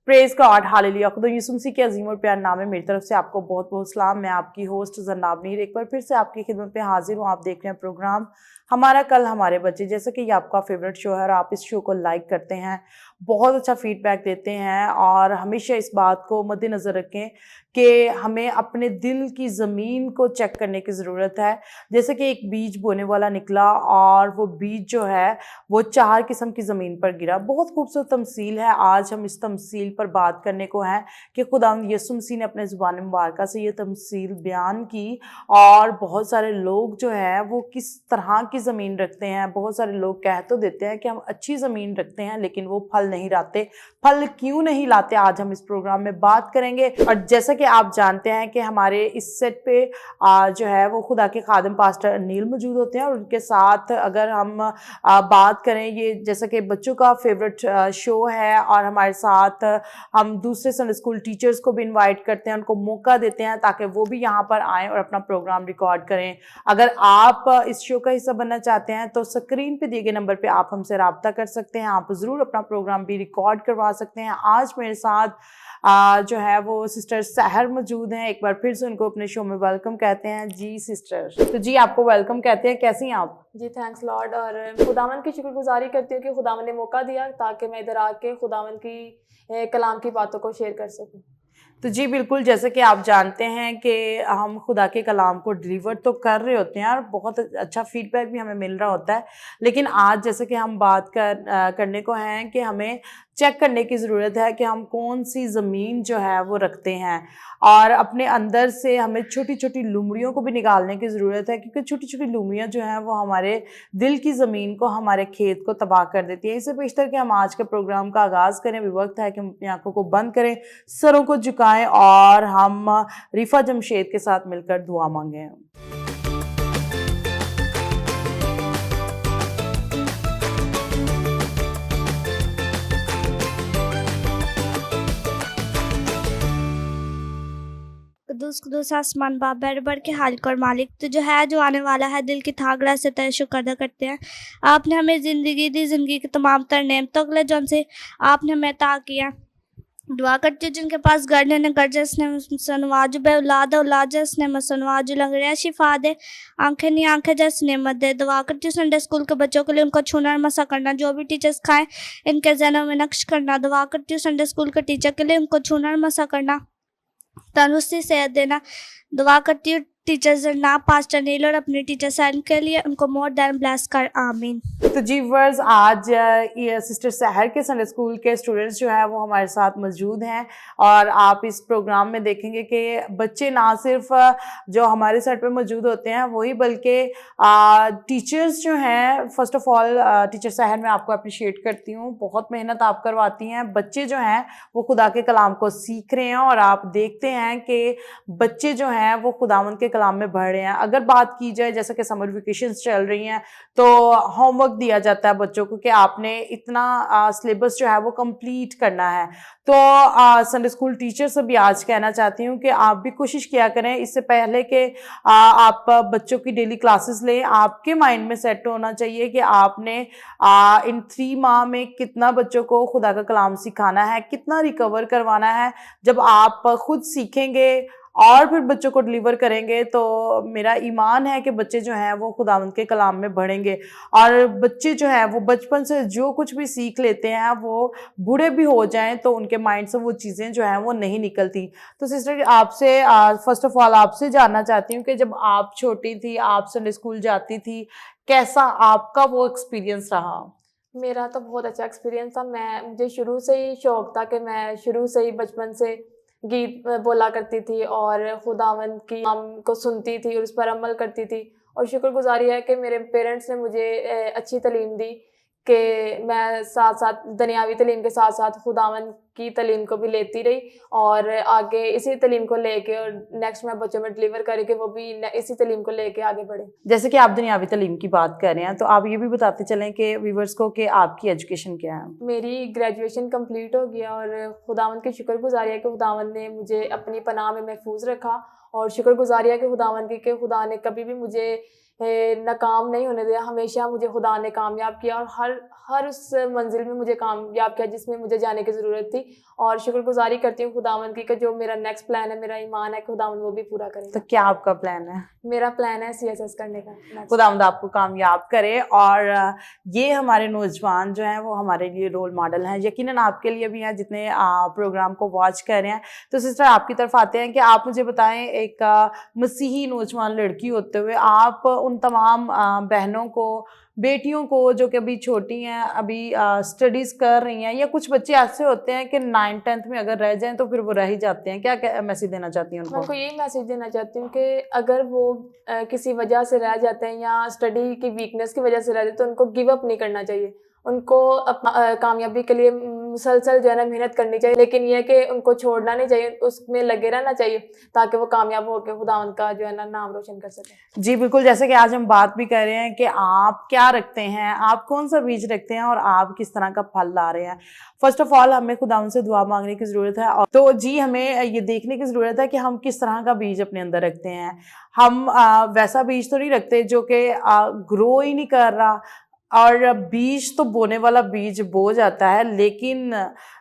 Praise God, hallelujah. खुदा यीशु मसीह के अजीम और प्यार नाम है, मेरी तरफ से आपको बहुत बहुत सलाम। मैं आपकी होस्ट जन्नाब मीर एक बार फिर से आपकी खिदमत पे हाजिर हूँ। आप देख रहे हैं प्रोग्राम हमारा कल हमारे बच्चे। जैसे कि ये आपका फेवरेट शो है और आप इस शो को लाइक करते हैं, बहुत अच्छा फीडबैक देते हैं और हमेशा इस बात को मद्देनज़र रखें कि हमें अपने दिल की ज़मीन को चेक करने की ज़रूरत है। जैसे कि एक बीज बोने वाला निकला और वो बीज जो है वो 4 किस्म की ज़मीन पर गिरा। बहुत खूबसूरत तमसील है। आज हम इस तमसील पर बात करने को हैं कि खुदावंद यीशु मसीह ने अपने ज़ुबान मुबारका से ये तमसील बयान की और बहुत सारे लोग जो हैं वो किस तरह की ज़मीन रखते हैं। बहुत सारे लोग कह तो देते हैं कि हम अच्छी ज़मीन रखते हैं लेकिन वो फल नहीं लाते। फल क्यों नहीं लाते, आज हम इस प्रोग्राम में बात करेंगे। और जैसा कि आप जानते हैं कि हमारे इस सेट पे जो है वो खुदा के खादिम पास्टर अनिल मौजूद होते हैं और उनके साथ अगर हम बात करें, ये जैसा कि बच्चों का फेवरेट शो है और हमारे साथ हम दूसरे संडे स्कूल टीचर्स को भी इनवाइट करते हैं, उनको मौका देते हैं ताकि वो भी यहाँ पर आएँ और अपना प्रोग्राम रिकॉर्ड करें। अगर आप इस शो का हिस्सा बनना चाहते हैं तो स्क्रीन पे दिए गए नंबर पे आप हमसे रब्ता कर सकते हैं। आप ज़रूर अपना प्रोग्राम भी रिकॉर्ड करवा सकते हैं। आज मेरे साथ जो है वो सिस्टर सहर मौजूद हैं। एक बार फिर से उनको अपने शो में वेलकम कहते हैं। जी सिस्टर, तो जी आपको वेलकम कहते हैं। कैसी हैं आप? जी थैंक्स लॉर्ड। और खुदावन की शुक्रगुजारी करती हूँ कि खुदावन ने मौका दिया ताकि मैं इधर आके खुदावन की कलाम की बातों को शेयर कर सकूँ। तो जी बिल्कुल, जैसे कि आप जानते हैं कि हम खुदा के कलाम को डिलीवर तो कर रहे होते हैं और बहुत अच्छा फीडबैक भी हमें मिल रहा होता है, लेकिन आज जैसे कि हम बात करने को हैं कि हमें चेक करने की ज़रूरत है कि हम कौन सी ज़मीन जो है वो रखते हैं और अपने अंदर से हमें छोटी छोटी लुमड़ियों को भी निकालने की ज़रूरत है, क्योंकि छोटी छोटी लुमड़ियाँ जो हैं वो हमारे दिल की ज़मीन को, हमारे खेत को तबाह कर देती है। इससे पेशतर कि हम आज के प्रोग्राम का आगाज़ करें, अभी वक्त है कि हम अपनी आंखों को बंद करें, सरों को झुकाएं और हम रिफा जमशेद के साथ मिलकर दुआ मांगें। कुदूस कुदूस आसमान बाप बैरबर के हालिक और मालिक, तो जो है जो आने वाला है, दिल की थागड़ा से तेरा शुक्र अदा करते हैं। आपने हमें ज़िंदगी दी, ज़िंदगी के तमाम तर नेमतों के लिए जौन से आपने हमें अता किया। दुआ करती हूँ जिनके पास घर ने घर जैसने सनवाजु बे औलाद औलाद जैसने मसनवाजु लंगड़िया शिफा दे, आंखें नहीं आंखें जैसे नेमत दे। दुआ करती हूँ संडे स्कूल के बच्चों के लिए उनको छूना मसा करना, जो भी टीचर्स खाएं इनके जहनों में नक्श करना। दुआ करती हूँ संडे स्कूल के टीचर के लिए उनको छूना मसा करना, तंदुरुस्ती सेहत देना। दुआ करती हूँ टीचर्स ना पास्टर नील और अपने टीचर सैन के लिए उनको मोर देन ब्लेस कर, आमीन। तो जी वर्स, आज ये सिस्टर सहर के संडे स्कूल के स्टूडेंट्स जो है वो हमारे साथ मौजूद हैं और आप इस प्रोग्राम में देखेंगे कि बच्चे ना सिर्फ जो हमारे साइड पे मौजूद होते हैं वही, बल्कि टीचर्स जो हैं, फर्स्ट ऑफ ऑल टीचर सहर मैं आपको अप्रिशिएट करती हूँ, बहुत मेहनत आप करवाती हैं। बच्चे जो हैं वो खुदा के कलाम को सीख रहे हैं और आप देखते हैं कि बच्चे जो हैं वो खुदावंद के कलाम में बढ़ रहे हैं। अगर बात की जाए, जैसे कि समर वेकेशंस चल रही हैं तो होमवर्क दिया जाता है बच्चों को कि आपने इतना सिलेबस जो है वो कंप्लीट करना है। तो संडे स्कूल टीचर से भी आज कहना चाहती हूँ कि आप भी कोशिश किया करें, इससे पहले कि आप बच्चों की डेली क्लासेस लें, आपके माइंड में सेट होना चाहिए कि आपने इन 3 माह में कितना बच्चों को खुदा का कलाम सिखाना है, कितना रिकवर करवाना है। जब आप खुद सीखेंगे और फिर बच्चों को डिलीवर करेंगे तो मेरा ईमान है कि बच्चे जो हैं वो खुदावंद के कलाम में बढ़ेंगे। और बच्चे जो हैं वो बचपन से जो कुछ भी सीख लेते हैं वो बूढ़े भी हो जाएं तो उनके माइंड से वो चीज़ें जो हैं वो नहीं निकलती। तो सिस्टर आपसे फर्स्ट ऑफ ऑल आपसे जानना चाहती हूँ कि जब आप छोटी थी, आप संडे स्कूल जाती थी, कैसा आपका वो एक्सपीरियंस रहा? मेरा तो बहुत अच्छा एक्सपीरियंस था। मुझे शुरू से ही शौक था कि मैं शुरू से ही बचपन से गीत बोला करती थी और खुदावंद की कलाम को सुनती थी और उस पर अमल करती थी। और शुक्रगुजारी है कि मेरे पेरेंट्स ने मुझे अच्छी तालीम दी कि मैं साथ साथ दुनियावी तालीम के साथ साथ खुदावंद की तालीम को भी लेती रही और आगे इसी तालीम को लेके और नेक्स्ट मैं बच्चों में डिलीवर करके वो भी इसी तालीम को लेके आगे बढ़े। जैसे कि आप दुनियावी तालीम की बात कर रहे हैं तो आप ये भी बताते चलें कि व्यूवर्स को कि आपकी एजुकेशन क्या है? मेरी ग्रेजुएशन कंप्लीट हो गया और खुदावंद की शुक्रगुजारी है कि खुदावंद ने मुझे अपनी पनाह में महफूज रखा और शुक्रगुजारी है कि खुदावंद की कि खुदा ने कभी भी मुझे नाकाम नहीं होने दिया। हमेशा मुझे खुदा ने कामयाब किया और हर उस मंजिल में मुझे कामयाब किया जिसमें मुझे जाने की ज़रूरत थी। और शुक्रगुजारी करती हूँ खुदावंद की कि जो मेरा नेक्स्ट प्लान है, मेरा ईमान है खुदावंद वो भी पूरा तो करेगा। क्या आपका प्लान है? मेरा प्लान है CSS करने का next। खुदावंद आपको कामयाब करे। और ये हमारे नौजवान जो हैं वो हमारे लिए रोल मॉडल हैं, यकीनन आपके लिए भी हैं जितने प्रोग्राम को वॉच कर रहे हैं। तो सिस्टर आपकी तरफ आते हैं कि आप मुझे बताएं, एक मसीही नौजवान लड़की होते हुए आप उन तमाम बहनों को, बेटियों को जो कि अभी छोटी हैं, अभी स्टडीज़ कर रही हैं, या कुछ बच्चे ऐसे होते हैं कि 9th-10th में अगर रह जाएं तो फिर वो रह ही जाते हैं, क्या मैसेज देना चाहती हैं मैं उनको? उनको यही मैसेज देना चाहती हूँ कि अगर वो किसी वजह से रह जाते हैं या स्टडी की वीकनेस की वजह से रह जाते हैं तो उनको गिव अप नहीं करना चाहिए। उनको कामयाबी के लिए मुसलसल जो है ना मेहनत करनी चाहिए, लेकिन ये है कि उनको छोड़ना नहीं चाहिए, उसमें लगे रहना चाहिए ताकि वो कामयाब होकर खुदावंद का जो है ना नाम रोशन कर सकें। जी बिल्कुल, जैसे कि आज हम बात भी कर रहे हैं कि आप क्या रखते हैं, आप कौन सा बीज रखते हैं और आप किस तरह का फल ला रहे हैं। फर्स्ट ऑफ ऑल हमें खुदावंद से दुआ मांगने की ज़रूरत है, और तो जी हमें ये देखने की ज़रूरत है कि हम किस तरह का बीज अपने अंदर रखते हैं। हम वैसा बीज तो नहीं रखते जो कि ग्रो ही नहीं कर रहा, और बीज तो बोने वाला बीज बो जाता है, लेकिन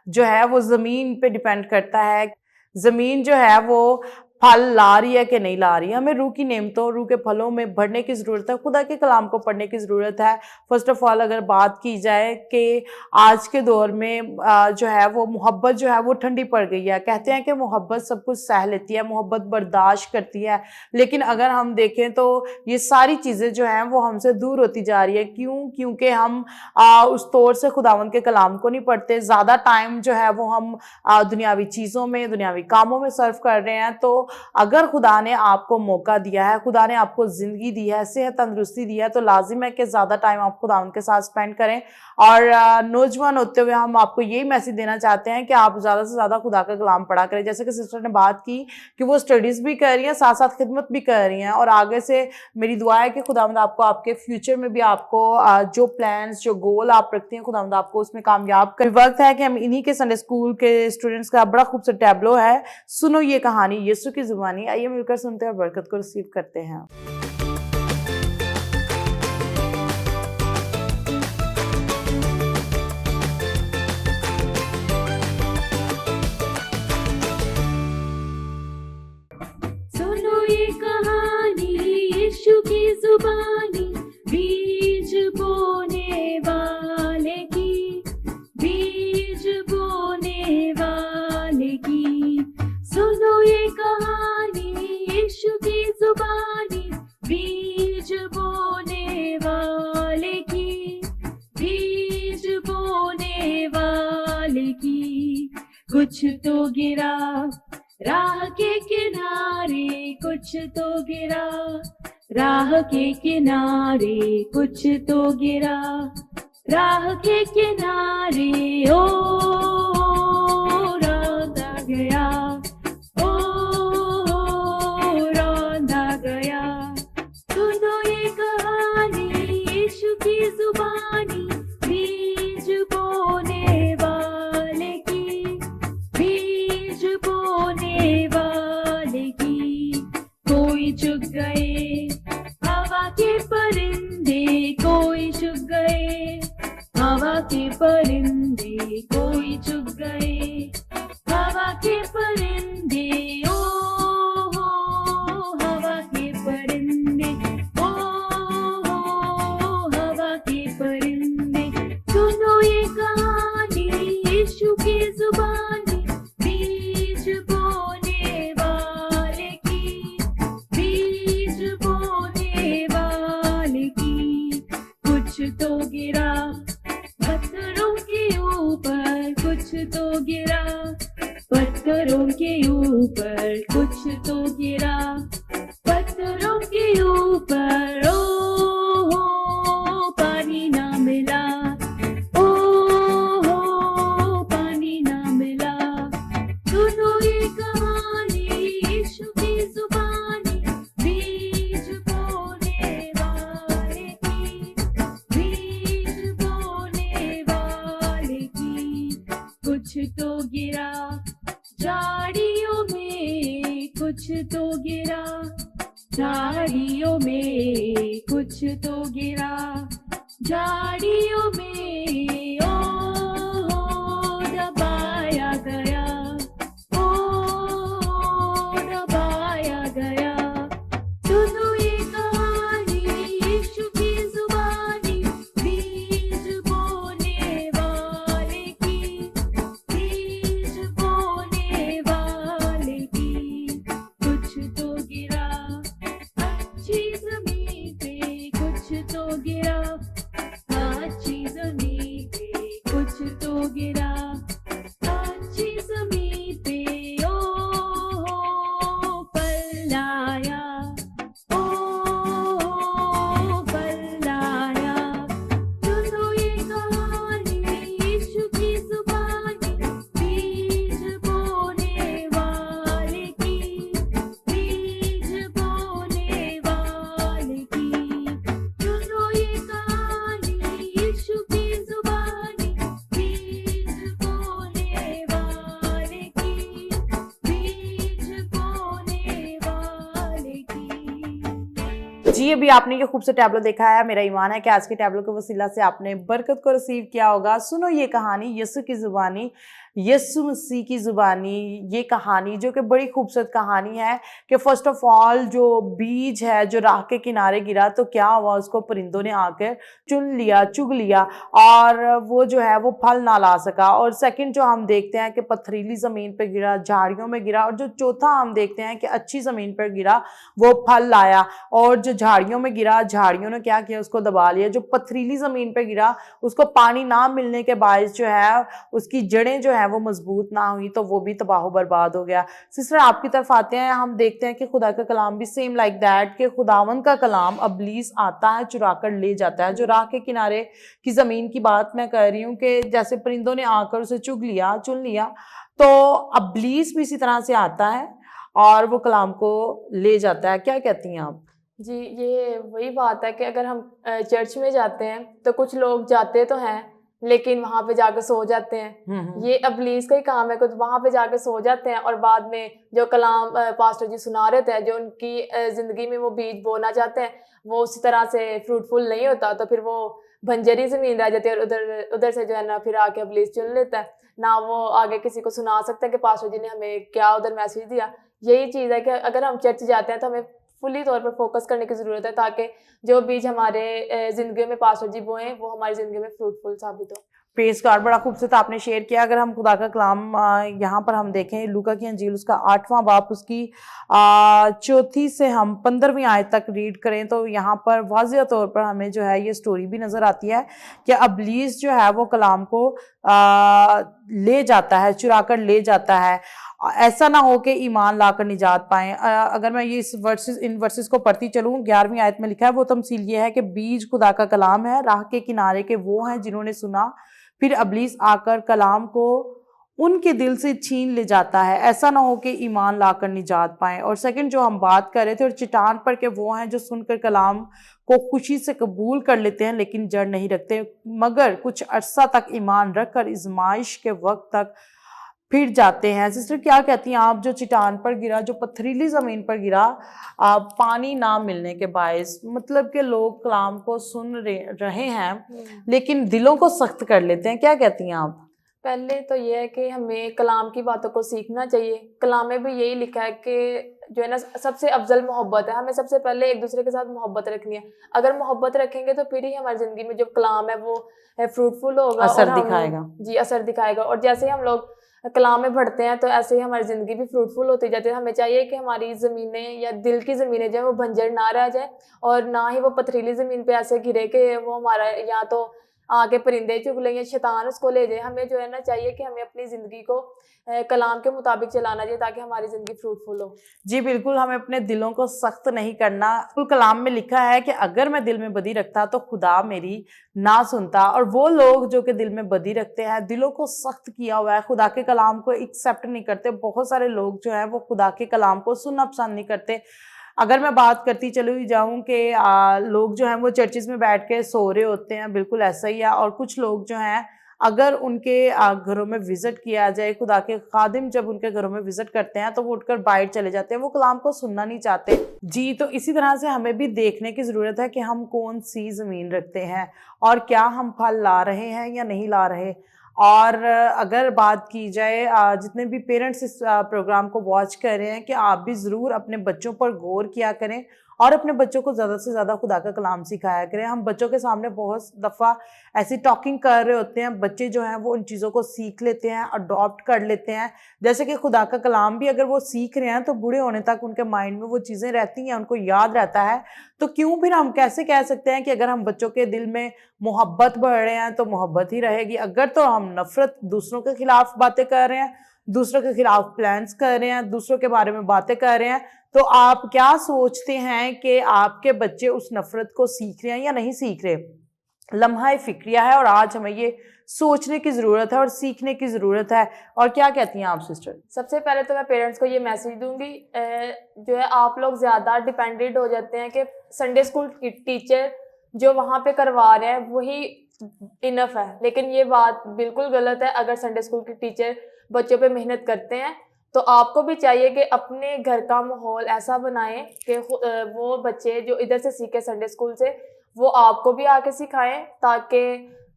जो है वो ज़मीन पे डिपेंड करता है, ज़मीन जो है वो फल ला रही है कि नहीं ला रही है। हमें रूह की नेमतों, रूह के फलों में बढ़ने की ज़रूरत है, खुदा के कलाम को पढ़ने की ज़रूरत है। फर्स्ट ऑफ ऑल अगर बात की जाए कि आज के दौर में जो है वो मोहब्बत जो है वो ठंडी पड़ गई है। कहते हैं कि मोहब्बत सब कुछ सह लेती है, मोहब्बत बर्दाश्त करती है, लेकिन अगर हम देखें तो ये सारी चीज़ें जो हैं वो हमसे दूर होती जा रही है। क्यों? क्योंकि हम उस तौर से खुदावंद के कलाम को नहीं पढ़ते, ज़्यादा टाइम जो है वो हम दुनियावी चीज़ों में, दुनियावी कामों में सर्व कर रहे हैं। तो अगर खुदा ने आपको मौका दिया है, खुदा ने आपको ज़िंदगी दी है, सेहत तंदुरुस्ती दी है, तो लाजिम है कि ज़्यादा टाइम आप खुदावंद के साथ स्पेंड करें। और नौजवान होते हुए हम आपको यही मैसेज देना चाहते हैं कि आप ज़्यादा से ज़्यादा खुदा का कलाम पढ़ा करें। जैसे कि सिस्टर ने बात की कि वो स्टडीज़ भी कर रही हैं, साथ साथ खिदमत भी कर रही हैं, और आगे से मेरी दुआ है कि खुदावंद आपको आपके फ्यूचर में भी आपको जो प्लान्स, जो गोल आप रखते हैं, खुदावंद आपको उसमें कामयाब कर। वक्त है कि हम इन्हीं के संडे स्कूल के स्टूडेंट्स का बड़ा खूबसूरत टैबलो है, सुनो ये कहानी यीशु की जुबानी। आइए मिलकर सुनते हैं और बरकत को रिसीव करते हैं। सुनो ये कहानी यीशु की जुबानी, बीज बोने वाले की, बीज बोने वाले की। सुनो ये कहानी यीशु की जुबानी, बीज बोने वाले की, बीज बोने वाले की। कुछ तो गिरा राह के किनारे, कुछ तो गिरा राह के किनारे, कुछ तो गिरा राह के किनारे। ओ रौंदा गया, ओ रौंदा गया। सुनो ये कहानी यीशु की जुबानी, बीज बोने वाले की, बीज बोने वाले की। कोई चुग गए हवा के परिंदे, कोई चुग गए हवा के परिंदे, कोई चुग गए हवा के परिंदे। ओ हो हवा के परिंदे, ओ हो हवा के परिंदे। सुनो ये कहानी यीशु की जुबानी, बीज बोने वाले की, बीज बोने वाले की। कुछ तो गिरा पत्थरों के ऊपर, कुछ तो गिरा पत्थरों के ऊपर, कुछ तो गिरा पत्थरों के ऊपर। ओ हो पानी ना मिला, ओ हो पानी ना मिला। सुनो ये कहानी यीशु की जुबानी, बीज बोने वाले की, बीज बोने वाले की। कुछ तो गिरा झाड़ियों में, कुछ तो गिरा झाड़ियों में, कुछ तो गिरा झाड़ियों में। ओ हो दबाए दबाया गया, ओ दबाया गया। सुनो ये कहानी यीशु की जुबानी, बीज बोने वाले की, बीज बोने वाले की। कुछ तो गिरा अच्छी जमीन पे, कुछ तो गिरा अच्छी जमीन पे, कुछ तो गिरा अच्छी जमीन पे। ओ फल आया, ओ फल आया। सुनो ये कहानी यीशु की जुबानी, बीज बोने वाले की, बीज बोने वाले की। सुनो ये कहानी यीशु की जुबानी, बीज बोने वाले की, बीज बोने वाले की। जी, अभी आपने ये खूबसूरत टैबलो देखा है। मेरा ईमान है कि आज के टैबलो के वसीला से आपने बरकत को रिसीव किया होगा। सुनो ये कहानी यीशु की जुबानी, यीशु मसीह की जुबानी। ये कहानी जो कि बड़ी खूबसूरत कहानी है कि फर्स्ट ऑफ ऑल जो बीज है जो राह के किनारे गिरा तो क्या हुआ, उसको परिंदों ने आकर चुन लिया, चुग लिया और वो जो है वो फल ना ला सका। और सेकंड जो हम देखते हैं कि पथरीली ज़मीन पर गिरा, झाड़ियों में गिरा। और जो चौथा हम देखते हैं कि अच्छी ज़मीन पर गिरा, वो फल लाया। और जो झाड़ियों में गिरा, झाड़ियों ने क्या किया, उसको दबा लिया। जो पथरीली ज़मीन पर गिरा, उसको पानी ना मिलने के बायस जो है उसकी जड़ें जो है वो मजबूत ना हुई तो वो भी तबाह बर्बाद हो गया। सिस्टर आपकी तरफ आते हैं, हम देखते हैं कि खुदा का कलाम भी सेम लाइक दैट कि खुदावन का कलाम अबलीस आता है, चुरा कर ले जाता है। जो राह के किनारे की ज़मीन की बात मैं कर रही हूँ कि जैसे परिंदों ने आकर उसे चुग लिया, चुन लिया, तो अबलीस भी इसी तरह से आता है और वो कलाम को ले जाता है। क्या कहती हैं आप? जी, ये वही बात है कि अगर हम चर्च में जाते हैं तो कुछ लोग जाते तो हैं लेकिन वहां पे जाकर सो जाते हैं। ये अबलीस का ही काम है, कुछ वहां पे जाकर सो जाते हैं और बाद में जो कलाम पास्टर जी सुना रहे थे, जो उनकी जिंदगी में वो बीज बोना चाहते हैं, वो उसी तरह से फ्रूटफुल नहीं होता, तो फिर वो बंजरी जमीन रह जाती है और उधर उधर से जो है ना फिर आके अबलीस चुन लेता है ना। वो आगे किसी को सुना सकते हैं कि पास्टर जी ने हमें क्या उधर मैसेज दिया। यही चीज़ है कि अगर हम चर्च जाते हैं तो हमें फुली तौर पर फोकस करने की ज़रूरत है ताकि जो बीज हमारे ज़िंदगी में पास्टर जी बोए वो हमारी ज़िंदगी में फ्रूटफुल साबित हो। प्रेज़ गॉड, बड़ा खूबसूरत आपने शेयर किया। अगर हम खुदा का कलाम यहाँ पर हम देखें, लूका की अंजील उसका 8वां बाब उसकी 4 से हम 15वीं आयत तक रीड करें तो यहाँ पर वाज़िह तौर पर हमें जो है ये स्टोरी भी नज़र आती है कि अबलीस जो है वो कलाम को ले जाता है, चुरा कर ले जाता है। ऐसा ना हो कि ईमान लाकर निजात पाएं। अगर मैं ये इन वर्सेस को पढ़ती चलूँ, 11वीं आयत में लिखा है, वो तमसील ये है कि बीज खुदा का कलाम है, राह के किनारे के वो हैं जिन्होंने सुना, फिर अबलीस आकर कलाम को उनके दिल से छीन ले जाता है। ऐसा ना हो कि ईमान लाकर निजात पाएं। और सेकंड जो हम बात कर रहे थे, और चट्टान पर के वो हैं जो सुनकर कलाम को खुशी से कबूल कर लेते हैं लेकिन जड़ नहीं रखते, मगर कुछ अरसा तक ईमान रखकर इज़माइश के वक्त तक फिर जाते हैं। सिस्टर क्या कहती हैं आप, जो चट्टान पर गिरा, जो पथरीली ज़मीन पर गिरा, पानी ना मिलने के बायस, मतलब कि लोग कलाम को सुन रहे हैं लेकिन दिलों को सख्त कर लेते हैं, क्या कहती हैं आप? पहले तो ये है कि हमें कलाम की बातों को सीखना चाहिए। कलाम में भी यही लिखा है कि जो है ना सबसे अफजल मोहब्बत है, हमें सबसे पहले एक दूसरे के साथ मोहब्बत रखनी है। अगर मोहब्बत रखेंगे तो फिर ही हमारी ज़िंदगी में जो कलाम है वो फ्रूटफुल होगा, असर दिखाएगा। जी, असर दिखाएगा। और जैसे ही हम लोग कलाम में बढ़ते हैं तो ऐसे ही हमारी ज़िंदगी भी फ्रूटफुल होती जाती है। हमें चाहिए कि हमारी ज़मीनें या दिल की ज़मीनें जो है वो बंजर ना रह जाए और ना ही वो पथरीली ज़मीन पे ऐसे घिरे कि वो हमारा या तो आगे परिंदे चुग लें या शैतान उसको ले जाए। हमें जो है ना चाहिए कि हमें अपनी ज़िंदगी को कलाम के मुताबिक चलाना चाहिए ताकि हमारी ज़िंदगी फ्रूटफुल हो। जी बिल्कुल, हमें अपने दिलों को सख्त नहीं करना। कलाम में लिखा है कि अगर मैं दिल में बदी रखता तो खुदा मेरी ना सुनता। और वो लोग जो कि दिल में बदी रखते हैं, दिलों को सख्त किया हुआ है, खुदा के कलाम को एक्सेप्ट नहीं करते। बहुत सारे लोग जो हैं वो खुदा के कलाम को सुनना पसंद नहीं करते। अगर मैं बात करती चली जाऊँ कि लोग जो हैं वो चर्चिज़ में बैठ के सो रहे होते हैं, बिल्कुल ऐसा ही है। और कुछ लोग जो हैं अगर उनके घरों में विज़िट किया जाए, खुदा के खादिम जब उनके घरों में विज़िट करते हैं तो वो उठकर बाहर चले जाते हैं, वो कलाम को सुनना नहीं चाहते। जी, तो इसी तरह से हमें भी देखने की ज़रूरत है कि हम कौन सी ज़मीन रखते हैं और क्या हम फल ला रहे हैं या नहीं ला रहे। और अगर बात की जाए जितने भी पेरेंट्स इस प्रोग्राम को वॉच कर रहे हैं कि आप भी ज़रूर अपने बच्चों पर गौर किया करें और अपने बच्चों को ज़्यादा से ज़्यादा खुदा का कलाम सिखाया करें। हम बच्चों के सामने बहुत दफ़ा ऐसी टॉकिंग कर रहे होते हैं, बच्चे जो हैं वो उन चीज़ों को सीख लेते हैं, अडॉप्ट कर लेते हैं। जैसे कि खुदा का कलाम भी अगर वो सीख रहे हैं तो बूढ़े होने तक उनके माइंड में वो चीज़ें रहती हैं, उनको याद रहता है। तो क्यों फिर हम कैसे कह सकते हैं कि अगर हम बच्चों के दिल में मोहब्बत बढ़ रहे हैं तो मोहब्बत ही रहेगी। अगर तो हम नफ़रत, दूसरों के खिलाफ बातें कर रहे हैं, दूसरों के खिलाफ प्लान्स कर रहे हैं, दूसरों के बारे में बातें कर रहे हैं, तो आप क्या सोचते हैं कि आपके बच्चे उस नफ़रत को सीख रहे हैं या नहीं सीख रहे? लम्हा फ़िक्रिया है और आज हमें ये सोचने की ज़रूरत है और सीखने की ज़रूरत है। और क्या कहती हैं आप सिस्टर? सबसे पहले तो मैं पेरेंट्स को ये मैसेज दूंगी, जो है आप लोग ज़्यादा डिपेंडेंट हो जाते हैं कि संडे स्कूल की टीचर जो वहाँ पे करवा रहे हैं वही इनफ है, लेकिन ये बात बिल्कुल गलत है। अगर संडे स्कूल की टीचर बच्चों पे मेहनत करते हैं तो आपको भी चाहिए कि अपने घर का माहौल ऐसा बनाएं कि वो बच्चे जो इधर से सीखे संडे स्कूल से, वो आपको भी आके सिखाएं ताकि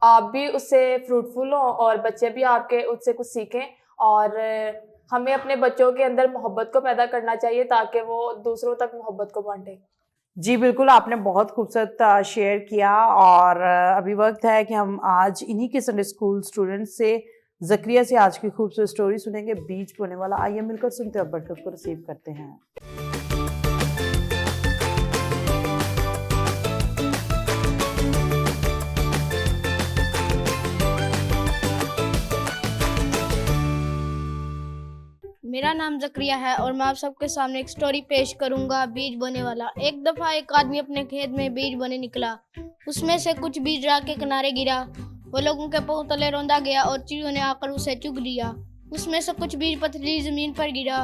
आप भी उससे फ्रूटफुल हो और बच्चे भी आपके उससे कुछ सीखें। और हमें अपने बच्चों के अंदर मोहब्बत को पैदा करना चाहिए ताकि वो दूसरों तक मोहब्बत को बांटे। जी बिल्कुल, आपने बहुत खूबसूरत शेयर किया और अभी वक्त है कि हम आज इन्हीं के संडे स्कूल स्टूडेंट्स से ज़करिया से आज की खूबसूरत स्टोरी सुनेंगे, बीज बोने वाला। आइए मिलकर सुनते हैं और बरकत को रिसीव करते हैं। मेरा नाम ज़करिया है और मैं आप सबके सामने एक स्टोरी पेश करूंगा, बीज बोने वाला। एक दफ़ा एक आदमी अपने खेत में बीज बोने निकला। उसमें से कुछ बीज राह के किनारे गिरा। वो लोगों के पाँव तले रौंदा गया और चिड़ियों ने आकर उसे चुग लिया। उसमें से कुछ बीज पथरीली ज़मीन पर गिरा।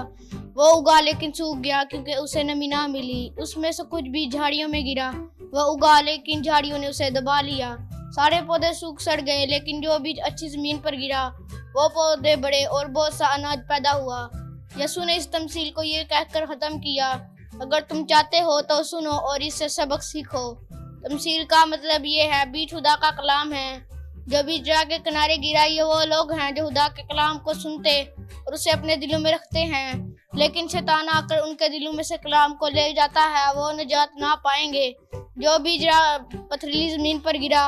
वो उगा लेकिन सूख गया क्योंकि उसे नमी ना मिली। उसमें से कुछ बीज झाड़ियों में गिरा। वह उगा लेकिन झाड़ियों ने उसे दबा लिया। सारे पौधे सूख सड़ गए, लेकिन जो बीज अच्छी ज़मीन पर गिरा वो पौधे बड़े और बहुत सा अनाज पैदा हुआ। यसू ने इस तमसील को ये कहकर ख़त्म किया, अगर तुम चाहते हो तो सुनो और इससे सबक सीखो। तमसील का मतलब ये है, बीज खुदा का कलाम है। जो बीज राह के किनारे गिरा, ये वो लोग हैं जो खुदा के कलाम को सुनते और उसे अपने दिलों में रखते हैं, लेकिन शैतान आकर उनके दिलों में से कलाम को ले जाता है। वो निजात ना पाएंगे। जो बीज पथरीली ज़मीन पर गिरा,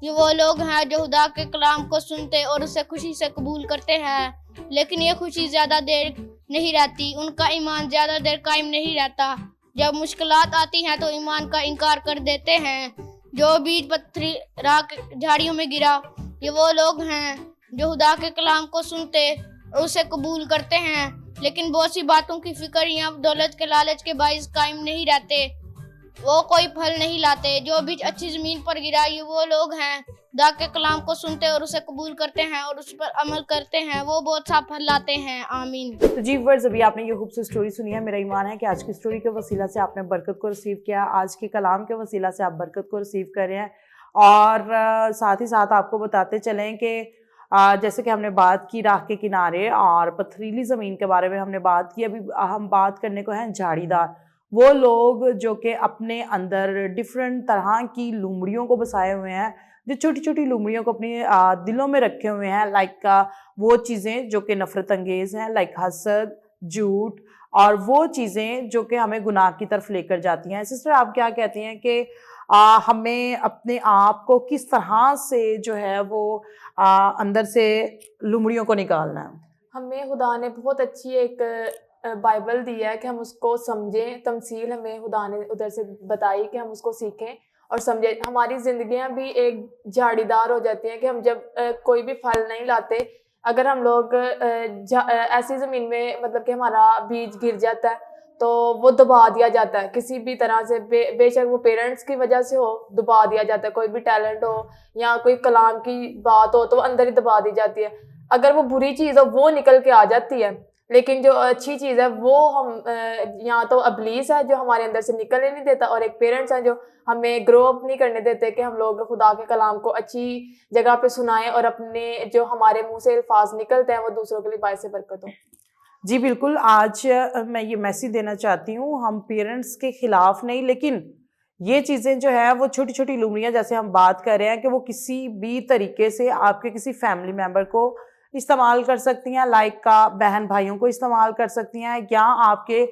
ये वो लोग हैं जो खुदा के कलाम को सुनते और उसे खुशी से कबूल करते हैं, लेकिन ये खुशी ज़्यादा देर नहीं रहती। उनका ईमान ज़्यादा देर कायम नहीं रहता। जब मुश्किलात आती हैं तो ईमान का इनकार कर देते हैं। जो बीज पथरी राह झाड़ियों में गिरा, ये वो लोग हैं जो खुदा के कलाम को सुनते और उसे कबूल करते हैं, लेकिन बहुत सी बातों की फिक्र या दौलत के लालच के बाइस कायम नहीं रहते। वो कोई फल नहीं लाते। जो बीज अच्छी ज़मीन पर गिरा, ये वो लोग हैं खुदा के कलाम को सुनते और उसे कबूल करते हैं और उस पर अमल करते हैं, वो बहुत सा फल लाते हैं। आमीन। तो जी वर्ड्स, अभी आपने ये खूबसूरत स्टोरी सुनी है। मेरा ईमान है कि आज की स्टोरी के वसीला से आपने बरकत को रिसीव किया, आज के कलाम के वसीला से आप बरकत को रिसीव कर रहे हैं। और साथ ही साथ आपको बताते चलें कि जैसे कि हमने बात की राह के किनारे और पथरीली ज़मीन के बारे में हमने बात की, अभी हम बात करने को हैं झाड़ीदार। वो लोग जो कि अपने अंदर डिफरेंट तरह की लुमड़ियों को बसाए हुए हैं, जो छोटी छोटी लुमड़ियों को अपने दिलों में रखे हुए हैं, लाइक वो चीज़ें जो कि नफ़रत अंगेज़ हैं, लाइक हसद, झूठ और वो चीज़ें जो कि हमें गुनाह की तरफ लेकर जाती हैं। सिस्टर, आप क्या कहती हैं कि हमें अपने आप को किस तरह से जो है वो अंदर से लुमड़ियों को निकालना है? हमें खुदा ने बहुत अच्छी एक बाइबल दी है कि हम उसको समझें। तमसील हमें खुदा ने उधर से बताई कि हम उसको सीखें और समझें। हमारी ज़िंदगियां भी एक झाड़ीदार हो जाती हैं कि हम जब कोई भी फल नहीं लाते, अगर हम लोग ऐसी ज़मीन में मतलब कि हमारा बीज गिर जाता है तो वो दबा दिया जाता है किसी भी तरह से। बेशक वो पेरेंट्स की वजह से हो, दबा दिया जाता है। कोई भी टैलेंट हो या कोई कलाम की बात हो तो अंदर ही दबा दी जाती है। अगर वो बुरी चीज़ हो वो निकल के आ जाती है, लेकिन जो अच्छी चीज़ है वो हम या तो अबलीस है जो हमारे अंदर से निकलने नहीं देता, और एक पेरेंट्स हैं जो हमें ग्रो अप नहीं करने देते कि हम लोग खुदा के कलाम को अच्छी जगह पे सुनाएं और अपने जो हमारे मुंह से अल्फाज निकलते हैं वो दूसरों के लिए बायस बरकत हो। जी बिल्कुल, आज मैं ये मैसेज देना चाहती हूँ, हम पेरेंट्स के ख़िलाफ़ नहीं, लेकिन ये चीज़ें जो है वो छोटी छोटी लुमड़ियाँ जैसे हम बात कर रहे हैं कि वो किसी भी तरीके से आपके किसी फैमिली मेम्बर को इस्तेमाल कर सकती हैं, लाइक का बहन भाइयों को इस्तेमाल कर सकती हैं, या आपके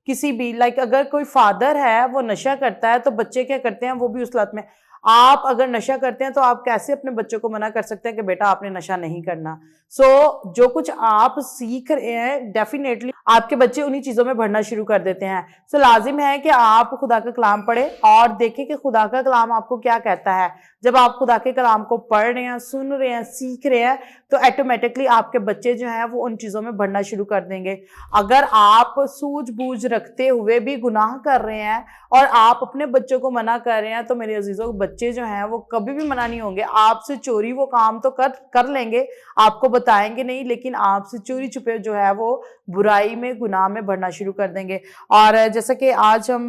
किसी भी लाइक अगर कोई फादर है वो नशा करता है तो बच्चे क्या करते हैं, वो भी उस लत में। आप अगर नशा करते हैं तो आप कैसे अपने बच्चों को मना कर सकते हैं कि बेटा आपने नशा नहीं करना। जो कुछ आप सीख रहे हैं डेफिनेटली आपके बच्चे उन्हीं चीज़ों में बढ़ना शुरू कर देते हैं। लाजिम है कि आप खुदा का कलाम पढ़ें और देखें कि खुदा का कलाम आपको क्या कहता है। जब आप खुदा के कलाम को पढ़ रहे हैं, सुन रहे हैं, सीख रहे हैं, तो ऑटोमेटिकली आपके बच्चे जो हैं वो उन चीज़ों में बढ़ना शुरू कर देंगे। अगर आप सूझबूझ रखते हुए भी गुनाह कर रहे हैं और आप अपने बच्चों को मना कर रहे हैं, तो मेरे अजीजों, बच्चे जो हैं वो कभी भी मना नहीं होंगे। आपसे चोरी वो काम तो कर लेंगे, आपको बताएंगे नहीं, लेकिन आपसे चोरी छुपे जो है वो बुराई में, गुनाह में बढ़ना शुरू कर देंगे। और जैसा कि आज हम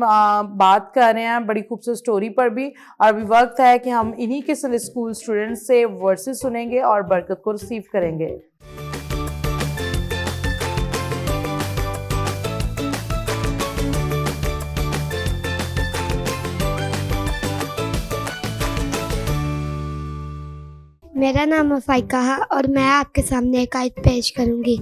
बात कर रहे हैं बड़ी खूबसूरत स्टोरी पर भी, और अभी वक्त है कि हम इन्हीं के संडे स्कूल स्टूडेंट्स से वर्सेस सुनेंगे और बरकत को रिसीव करेंगे। मेरा नाम फाइका है और मैं आपके सामने एक आयत पेश करूंगी।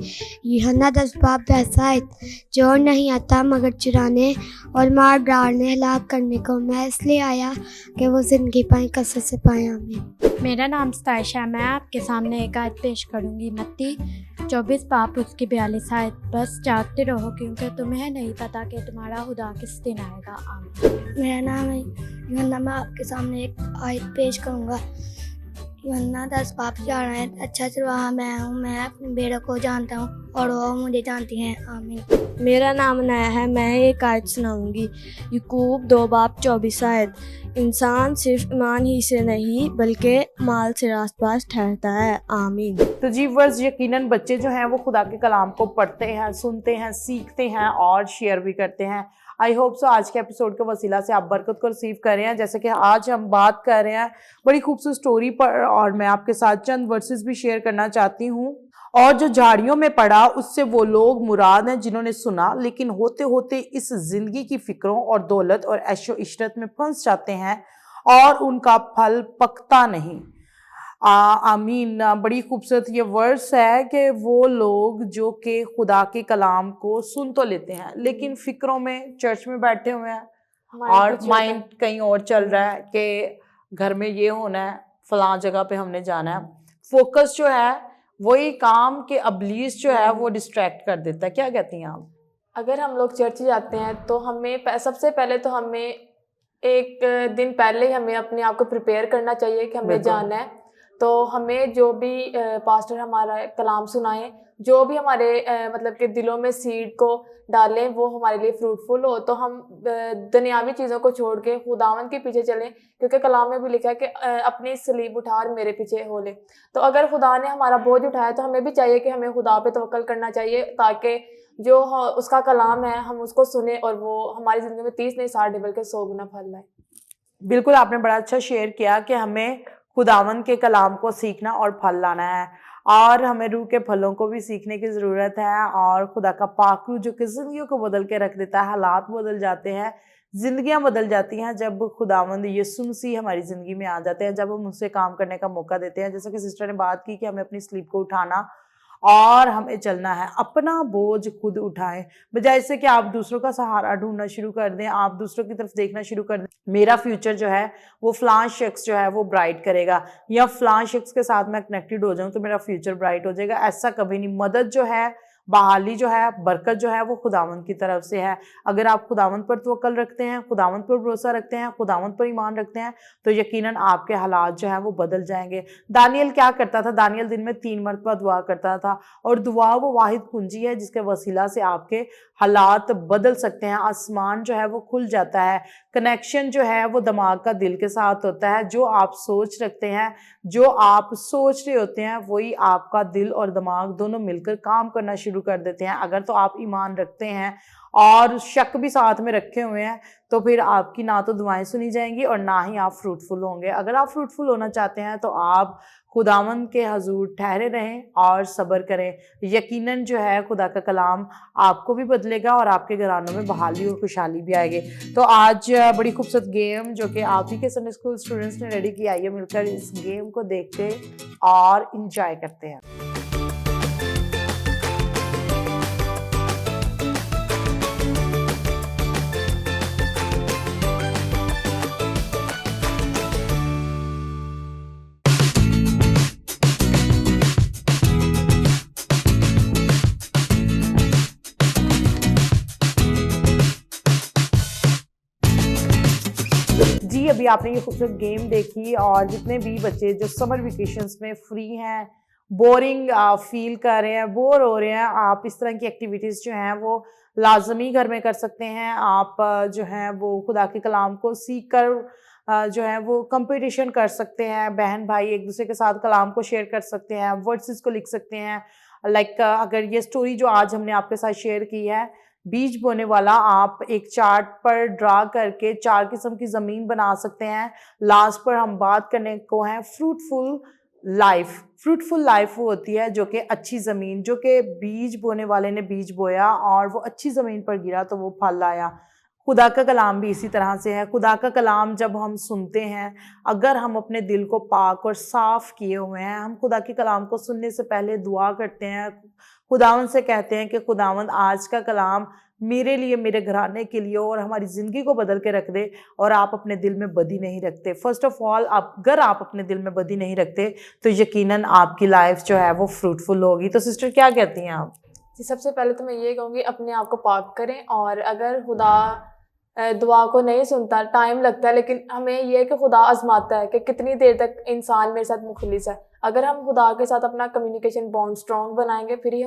यूहन्ना 10 बाब 10 आयत, चोर नहीं आता मगर चुराने और मार डालने, हलाक करने को। मैं इसलिए आया कि वो जिंदगी पाए, कसरत से पाए। आमीन। मेरा नाम स्ताइशा, मैं आपके सामने एक आयत पेश करूंगी। मत्ती 24 बाब उसकी 42 आयत, बस जागते रहो क्योंकि तुम्हें नहीं पता कि तुम्हारा खुदा किस दिन आएगा। आमीन। मेरा नाम है यूहन्ना, मैं आपके सामने एक आयत पेश करूंगा। यूहन्ना 10 बाब 4 आयत, अच्छा चरवाहा मैं हूँ, मैं अपने भेड़ों को जानता हूँ और वो मुझे जानती हैं। आमीन। मेरा नाम नया है, मैं एक आयत सुनाऊंगी। याकूब 2 बाब 24 आयत, इंसान सिर्फ ईमान ही से नहीं बल्कि माल से रास्तबाज ठहरता है। आमीन। तो जी वर्स, यकीनन बच्चे जो हैं वो खुदा के कलाम को पढ़ते हैं, सुनते हैं, सीखते हैं और शेयर भी करते हैं। आई होप सो आज के एपिसोड के वसीला से आप बरकत को रिसीव कर रहे हैं। जैसे कि आज हम बात कर रहे हैं बड़ी खूबसूरत स्टोरी पर, और मैं आपके साथ चंद वर्सेस भी शेयर करना चाहती हूँ। और जो झाड़ियों में पड़ा उससे वो लोग मुराद हैं जिन्होंने सुना, लेकिन होते होते इस जिंदगी की फिक्रों और दौलत और ऐशो इशरत में फंस जाते हैं और उनका फल पकता नहीं। आमीन। बड़ी खूबसूरत ये वर्स है कि वो लोग जो कि खुदा के कलाम को सुन तो लेते हैं, लेकिन फिक्रों में चर्च में बैठे हुए हैं और माइंड कहीं और चल रहा है कि घर में ये होना है, फलां जगह पे हमने जाना है। फोकस जो है वही काम के अबलीस जो है वो डिस्ट्रैक्ट कर देता है। क्या कहती हैं आप? अगर हम लोग चर्च जाते हैं तो हमें सबसे पहले तो हमें एक दिन पहले ही हमें अपने आप को प्रिपेयर करना चाहिए कि हमें जाना है। तो हमें जो भी पास्टर हमारा कलाम सुनाए, जो भी हमारे मतलब कि दिलों में सीड को डालें, वो हमारे लिए फ्रूटफुल हो। तो हम दुनियावी चीज़ों को छोड़ के खुदावंद के पीछे चलें, क्योंकि कलाम में भी लिखा है कि अपनी सलीब उठा और मेरे पीछे हो ले। तो अगर खुदा ने हमारा बोझ उठाया तो हमें भी चाहिए कि हमें खुदा पे तवक्कल करना चाहिए, ताकि जो उसका कलाम है हम उसको सुने और वो हमारी ज़िंदगी में 30 नहीं 60 बल्कि 100 गुना फल लाए। बिल्कुल, आपने बड़ा अच्छा शेयर किया कि हमें खुदावंद के कलाम को सीखना और फल लाना है, और हमें रूह के फलों को भी सीखने की ज़रूरत है। और खुदा का पाक रूह जो कि ज़िंदगियों को बदल के रख देता है, हालात बदल जाते हैं, ज़िंदगियां बदल जाती हैं जब खुदावंद यीशु मसीह हमारी ज़िंदगी में आ जाते हैं, जब हम उससे काम करने का मौका देते हैं। जैसा कि सिस्टर ने बात की कि हमें अपनी स्लीप को उठाना और हमें चलना है, अपना बोझ खुद उठाएं, बजाय इससे कि आप दूसरों का सहारा ढूंढना शुरू कर दें, आप दूसरों की तरफ देखना शुरू कर दें। मेरा फ्यूचर जो है वो फलां शख्स जो है वो ब्राइट करेगा, या फलां शख्स के साथ मैं कनेक्टेड हो जाऊं तो मेरा फ्यूचर ब्राइट हो जाएगा। ऐसा कभी नहीं। मदद जो है, बहाली जो है, बरकत जो है वो खुदावंद की तरफ से है। अगर आप खुदावंद पर तवक्कल रखते हैं, खुदावंद पर भरोसा रखते हैं, खुदावंद पर ईमान रखते हैं, तो यकीनन आपके हालात जो है वो बदल जाएंगे। दानियल क्या करता था? दानियल दिन में 3 मरतबा दुआ करता था, और दुआ वो वाहिद कुंजी है जिसके वसीला से आपके हालात बदल सकते हैं। आसमान जो है वो खुल जाता है। कनेक्शन जो है वो दिमाग का दिल के साथ होता है। जो आप सोच रखते हैं, जो आप सोच रहे होते हैं, वही आपका दिल और दिमाग दोनों मिलकर काम करना शुरू शुरू कर देते हैं। अगर तो आप ईमान रखते हैं और शक भी साथ में रखे हुए हैं तो फिर आपकी ना तो दुआएं सुनी जाएंगी और ना ही आप फ्रूटफुल होंगे। अगर आप फ्रूटफुल होना चाहते हैं तो आप खुदावंद के हजूर ठहरे रहें और सब्र करें। यकीनन जो है खुदा का कलाम आपको भी बदलेगा और आपके घरानों में बहाली और खुशहाली भी आएगी। तो आज बड़ी खूबसूरत गेम जो कि आप ही के संडे स्कूल स्टूडेंट्स ने रेडी की, आइए मिलकर इस गेम को देखते और इंजॉय करते हैं। जी अभी आपने ये खूबसूरत गेम देखी और जितने भी बच्चे जो समर वेकेशंस में फ्री हैं, बोरिंग फील कर रहे हैं, बोर हो रहे हैं, आप इस तरह की एक्टिविटीज़ जो हैं वो लाजमी घर में कर सकते हैं। आप जो हैं वो खुदा के कलाम को सीख कर जो है वो कंपटीशन कर सकते हैं। बहन भाई एक दूसरे के साथ कलाम को शेयर कर सकते हैं, वर्ड्स को लिख सकते हैं। अगर ये स्टोरी जो आज हमने आपके साथ शेयर की है, बीज बोने वाला, आप एक चार्ट पर ड्रा करके 4 किस्म की ज़मीन बना सकते हैं। लास्ट पर हम बात करने को है फ्रूटफुल लाइफ। फ्रूटफुल लाइफ वो होती है जो कि अच्छी ज़मीन, जो कि बीज बोने वाले ने बीज बोया और वो अच्छी ज़मीन पर गिरा तो वो फल आया। खुदा का कलाम भी इसी तरह से है। खुदा का कलाम जब हम सुनते हैं, अगर हम अपने दिल को पाक और साफ़ किए हुए हैं, हम खुदा के कलाम को सुनने से पहले दुआ करते हैं, खुदावंद से कहते हैं कि खुदावंद आज का कलाम मेरे लिए, मेरे घराने के लिए और हमारी ज़िंदगी को बदल के रख दे। और आप अपने दिल में बदी नहीं रखते। फर्स्ट ऑफ ऑल अगर आप अपने दिल में बदी नहीं रखते तो यकीनन आपकी लाइफ जो है वो फ्रूटफुल होगी। तो सिस्टर क्या कहती हैं आप? जी, सबसे पहले तो मैं ये कहूँगी अपने आप को पाक करें। और अगर खुदा दुआ को नहीं सुनता, टाइम लगता है, लेकिन हमें ये है कि खुदा आजमाता है कि कितनी देर तक इंसान मेरे साथ मुखलिस है। अगर हम खुदा के साथ अपना कम्युनिकेशन बॉन्ड स्ट्रॉन्ग बनाएंगे, फिर ही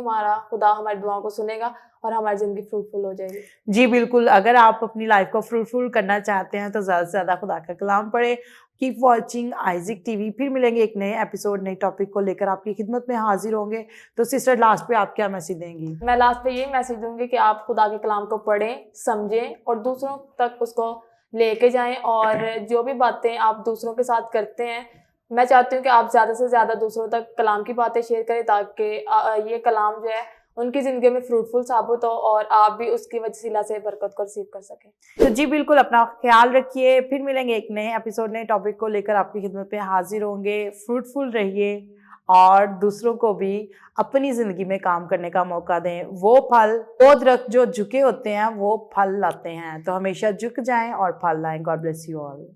खुदा हमारी दुआओं को सुनेगा और हमारी ज़िंदगी फ्रूटफुल हो जाएगी। जी बिल्कुल, अगर आप अपनी लाइफ को फ्रूटफुल करना चाहते हैं तो ज़्यादा से ज़्यादा खुदा का कलाम पढ़ें। Keep watching Isaac TV. फिर मिलेंगे एक नए एपिसोड, नए टॉपिक को लेकर आपकी खिदमत में हाजिर होंगे। तो सिस्टर लास्ट पे आप क्या मैसेज देंगी? मैं लास्ट पे ये मैसेज दूंगी कि आप खुदा के कलाम को पढ़ें, समझें और दूसरों तक उसको लेके जाएं। और जो भी बातें आप दूसरों के साथ करते हैं, मैं चाहती हूँ कि आप ज़्यादा से ज़्यादा दूसरों तक कलाम की बातें शेयर करें, ताकि ये कलाम जो है उनकी ज़िंदगी में फ्रूटफुल साबित हो और आप भी उसकी वसीला से बरकत को रिसीव कर सकें। तो जी बिल्कुल, अपना ख्याल रखिए। फिर मिलेंगे एक नए एपिसोड, नए टॉपिक को लेकर आपकी खिदमत में हाजिर होंगे। फ्रूटफुल रहिए और दूसरों को भी अपनी ज़िंदगी में काम करने का मौका दें। वो दरख्त जो झुके होते हैं वो फल लाते हैं, तो हमेशा झुक जाएं और फल लाएं। God bless you all.